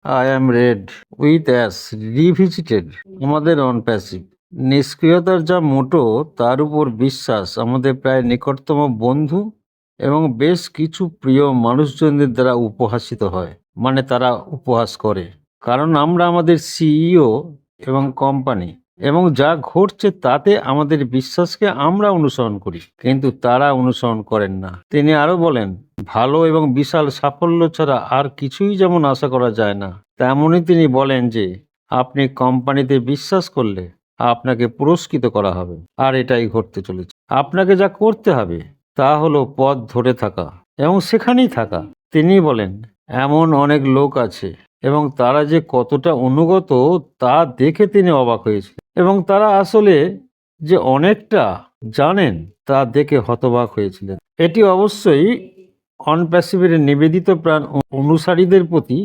I am red with as revisited আমাদের on passive নিষ্ক্রিয়তার যা মোটো তার উপর বিশ্বাস আমাদের প্রায় নিকটতম বন্ধু এবং বেশ কিছু প্রিয় মানুষজনদের দ্বারা উপহাসিত হয়, মানে তারা উপহাস করে, কারণ আমরা আমাদের সিইও এবং কোম্পানি এবং যা ঘটছে তাতে আমাদের বিশ্বাসকে আমরা অনুসরণ করি, কিন্তু তারা অনুসরণ করেন না। তিনি আরো বলেন, ভালো এবং বিশাল সাফল্য ছাড়া আর কিছুই যেমন আশা করা যায় না, তেমনই তিনি বলেন যে আপনি কোম্পানিতে বিশ্বাস করলে আপনাকে পুরস্কৃত করা হবে, আর এটাই ঘটতে চলেছে। আপনাকে যা করতে হবে তা হলো পথ ধরে থাকা এবং সেখানেই থাকা। তিনি বলেন, এমন অনেক লোক আছে এবং তারা যে কতটা অনুগত তা দেখে তিনি অবাক হয়েছিলেন, এবং তারা আসলে যে অনেকটা জানেন তা দেখে হতবাক হয়েছিলেন। এটি অবশ্যই অনপ্যাসিভের নিবেদিত প্রাণ অনুসারীদের প্রতি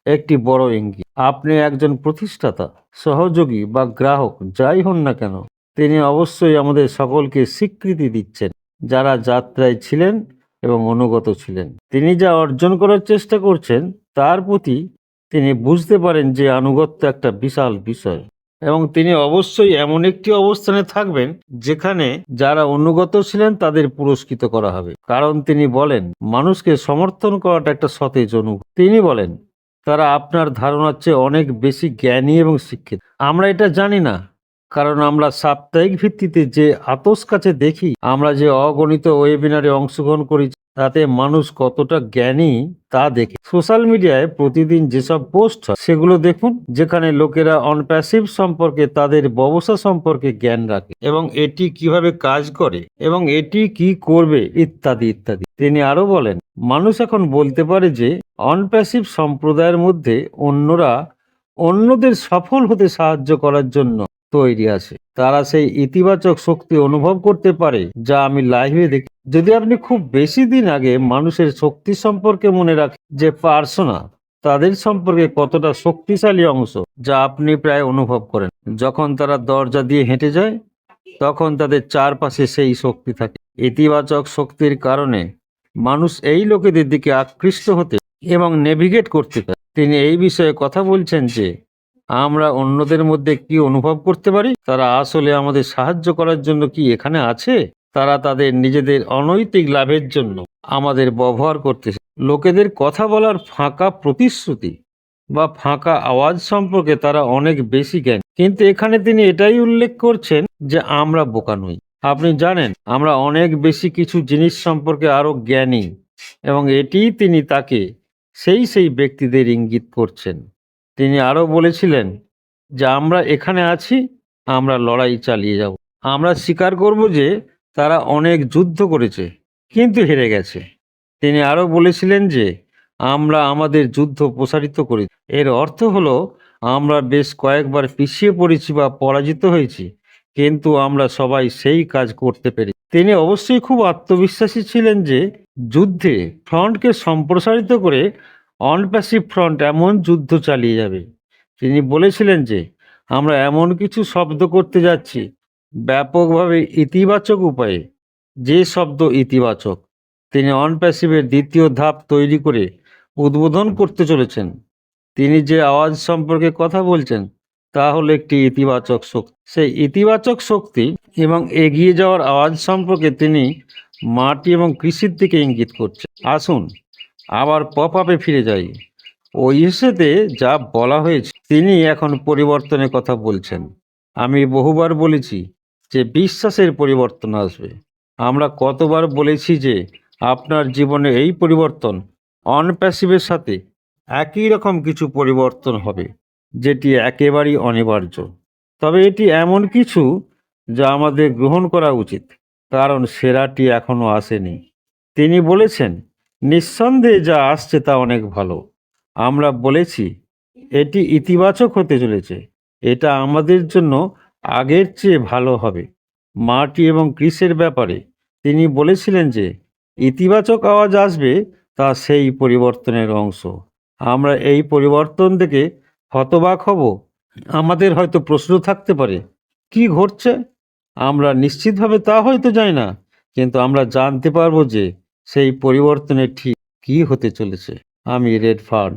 একটি বড় ইঙ্গিত। আপনি একজন প্রতিষ্ঠাতা, সহযোগী বা গ্রাহক যাই হন না কেন, তিনি অবশ্যই আমাদের সকলকে স্বীকৃতি দিচ্ছেন যারা যাত্রায় ছিলেন এবং অনুগত ছিলেন। তিনি যা অর্জন করার চেষ্টা করছেন তার প্রতি তিনি বুঝতে পারেন যে আনুগত্য একটা বিশাল বিষয়, এবং তিনি অবশ্যই এমন একটি অবস্থানে থাকবেন যেখানে যারা অনুগত ছিলেন তাদের পুরস্কৃত করা হবে, কারণ তিনি বলেন মানুষকে সমর্থন করাটা একটা সতেজ অনুভূতি। তিনি বলেন তারা আপনার ধারণার চেয়ে অনেক বেশি জ্ঞানী এবং শিক্ষিত। আমরা এটা জানি না, কারণ আমরা সাপ্তাহিক ভিত্তিতে যে আতস কাছে দেখি, আমরা যে অগণিত ওয়েবিনারে অংশগ্রহণ করি, তাতে মানুষ কতটা জ্ঞানী তা দেখে। সোশ্যাল মিডিয়ায় প্রতিদিন যেসব পোস্ট হয় সেগুলো দেখুন, যেখানে লোকেরা অনপ্যাসিভ সম্পর্কে, তাদের ব্যবসা সম্পর্কে জ্ঞান রাখে এবং এটি কিভাবে কাজ করে এবং এটি কি করবে ইত্যাদি ইত্যাদি। তিনি আরো বলেন, মানুষ এখন বলতে পারে যে অনপ্যাসিভ সম্প্রদায়ের মধ্যে অন্যরা অন্যদের সফল হতে সাহায্য করার জন্য তৈরি আছে। তারা সেই ইতিবাচক শক্তি অনুভব করতে পারে যা আমি লাইভে দেখি। যদি আপনি খুব বেশি দিন আগে মানুষের শক্তি সম্পর্কে মনে রাখেন, যে পার্সোনা তাদের সম্পর্কে কতটা শক্তিশালী অংশ যা আপনি প্রায় অনুভব করেন, যখন তারা দরজা দিয়ে হেঁটে যায় তখন তাদের চারপাশে সেই শক্তি থাকে। ইতিবাচক শক্তির কারণে মানুষ এই লোকেদের দিকে আকৃষ্ট হতে এবং নেভিগেট করতে পারে। তিনি এই বিষয়ে কথা বলছেন যে আমরা অন্যদের মধ্যে কি অনুভব করতে পারি, তারা আসলে আমাদের সাহায্য করার জন্য কি এখানে আছে, তারা তাদের নিজেদের অনৈতিক লাভের জন্য আমাদের ব্যবহার করতেছে। লোকেদের কথা বলার ফাঁকা প্রতিশ্রুতি বা ফাঁকা আওয়াজ সম্পর্কে তারা অনেক বেশি জ্ঞান, কিন্তু এখানে তিনি এটাই উল্লেখ করছেন যে আমরা বোকা নই। আপনি জানেন আমরা অনেক বেশি কিছু জিনিস সম্পর্কে আরো জ্ঞানী, এবং এটিই তিনি তাকে সেই ব্যক্তিদের ইঙ্গিত করছেন। তিনি আরো বলেছিলেন যে আমরা এখানে আছি, আমরা লড়াই চালিয়ে যাব। আমরা স্বীকার করব যে তারা অনেক যুদ্ধ করেছে কিন্তু হেরে গেছে। তিনি আরো বলেছিলেন যে আমরা আমাদের যুদ্ধ প্রসারিত করি। এর অর্থ হলো আমরা বেশ কয়েকবার পিছিয়ে পড়েছি বা পরাজিত হয়েছি, কিন্তু আমরা সবাই সেই কাজ করতে পেরেছি। তিনি অবশ্যই খুব আত্মবিশ্বাসী ছিলেন যে যুদ্ধে ফ্রন্টকে সম্প্রসারিত করে অনপ্যাসিভ ফ্রন্ট এমন যুদ্ধ চালিয়ে যাবে। তিনি বলেছিলেন যে আমরা এমন কিছু শব্দ করতে যাচ্ছি ব্যাপকভাবে ইতিবাচক উপায়ে, যে শব্দ ইতিবাচক তিনি অনপ্যাসিভের দ্বিতীয় ধাপ তৈরি করে উদ্বোধন করতে চলেছেন। তিনি যে আওয়াজ সম্পর্কে কথা বলছেন তা হলো একটি ইতিবাচক শক্তি। সেই ইতিবাচক শক্তি এবং এগিয়ে যাওয়ার আওয়াজ সম্পর্কে তিনি মাটি এবং কৃষির দিকে ইঙ্গিত করছেন। আসুন আবার পপ আপে ফিরে যাই। ওইসেতে যা বলা হয়েছে, তিনি এখন পরিবর্তনের কথা বলছেন। আমি বহুবার বলেছি যে বিশ্বাসের পরিবর্তন আসবে। আমরা কতবার বলেছি যে আপনার জীবনে এই পরিবর্তন অনপ্যাসিভের সাথে একই রকম কিছু পরিবর্তন হবে, যেটি একেবারেই অনিবার্য। তবে এটি এমন কিছু যা আমাদের গ্রহণ করা উচিত, কারণ সেরাটি এখনো আসেনি। তিনি বলেছেন, নিঃসন্দেহে যা আসছে তা অনেক ভালো। আমরা বলেছি এটি ইতিবাচক হতে চলেছে, এটা আমাদের জন্য আগের চেয়ে ভালো হবে। মার্টি এবং ক্রিসের ব্যাপারে তিনি বলেছিলেন যে ইতিবাচক আওয়াজ আসবে, তা সেই পরিবর্তনের অংশ। আমরা এই পরিবর্তন থেকে হতবাক হব। আমাদের হয়তো প্রশ্ন থাকতে পারে, কি ঘটছে? আমরা নিশ্চিতভাবে তা হয়তো জানি না, কিন্তু আমরা জানতে পারবো যে সেই পরিবর্তনের ঠিক কি হতে চলেছে। আমি রেড ফার্ন।